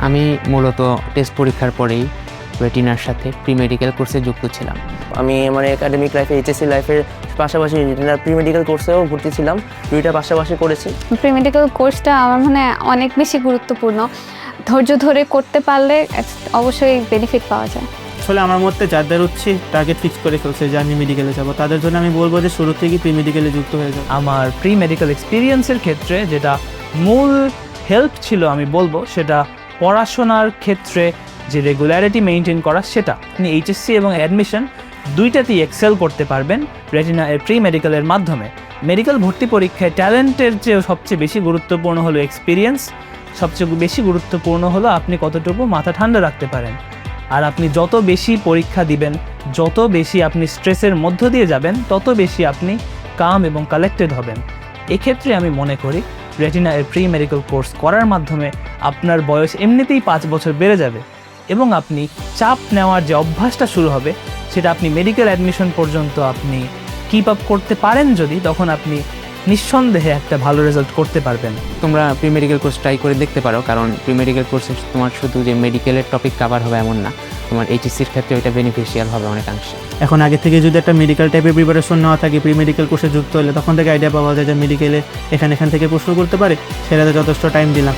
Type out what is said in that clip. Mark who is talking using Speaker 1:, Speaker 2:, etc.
Speaker 1: আমি মূলত টেস্ট পরীক্ষার পরেই রেটিনার সাথে প্রি মেডিকেল কোর্সে যুক্ত ছিলাম।
Speaker 2: আমি আমার একাডেমিক লাইফে এইচএসসি লাইফের পাশাপাশি রেটিনার প্রি মেডিকেল কোর্সেও ভর্তি ছিলাম, দুইটা পাশাপাশি করেছি।
Speaker 3: প্রি মেডিকেল কোর্সটা আমার মনে হয় অনেক বেশি গুরুত্বপূর্ণ। ধৈর্য ধরে করতে পারলে অবশ্যই বেনিফিট পাওয়া যায়।
Speaker 4: আসলে আমার মধ্যে যাদের হচ্ছে টার্গেট ফিক্স করে ফেলছে যে আমি মেডিকেলে যাবো, তাদের জন্য আমি বলবো যে শুরু থেকেই প্রি মেডিকেলে যুক্ত হয়ে যাও।
Speaker 5: আমার প্রি মেডিকেল এক্সপিরিয়েন্সের ক্ষেত্রে যেটা মূল হেল্প ছিল আমি বলবো, সেটা পড়াশোনার ক্ষেত্রে যে রেগুলারিটি মেনটেন করা, সেটা আপনি এইচএসসি এবং অ্যাডমিশন দুইটাতেই এক্সেল করতে পারবেন রেটিনা প্রি মেডিকেলের মাধ্যমে। মেডিকেল ভর্তি পরীক্ষায় ট্যালেন্টের চেয়েও সবচেয়ে বেশি গুরুত্বপূর্ণ হলো এক্সপিরিয়েন্স, সবচেয়ে বেশি গুরুত্বপূর্ণ হলো আপনি কতটুকু মাথা ঠান্ডা রাখতে পারেন। আর আপনি যত বেশি পরীক্ষা দিবেন, যত বেশি আপনি স্ট্রেসের মধ্য দিয়ে যাবেন, তত বেশি আপনি কাম এবং কালেক্টেড হবেন। এক্ষেত্রে আমি মনে করি রেটিনা প্রি মেডিকেল কোর্স করার মাধ্যমে আপনার বয়স এমনিতেই 5 বছর বেড়ে যাবে এবং আপনি চাপ নেওয়ার যে অভ্যাসটা শুরু হবে, সেটা আপনি মেডিকেল অ্যাডমিশন পর্যন্ত আপনি কিপ আপ করতে পারেন যদি, তখন আপনি নিঃসন্দেহে একটা ভালো রেজাল্ট করতে পারবেন।
Speaker 1: তোমরা প্রি মেডিকেল কোর্স ট্রাই করে দেখতে পারো, কারণ প্রি মেডিকেল কোর্সে তোমার শুধু যে মেডিকেলের টপিক কাভার হবে এমন না, তোমার এইচএসসির ক্ষেত্রে এটা বেনিফিশিয়াল হবে অনেকাংশে।
Speaker 4: এখন আগে থেকে যদি একটা মেডিকেল টাইপের প্রিপারেশন নেওয়া থাকে প্রি মেডিকেল কোর্সে যুক্ত হলে, তখন থেকে আইডিয়া পাওয়া যায় যে মেডিকেলে এখান থেকে প্রশ্ন করতে পারে, সেটাতে যথেষ্ট টাইম দিলাম।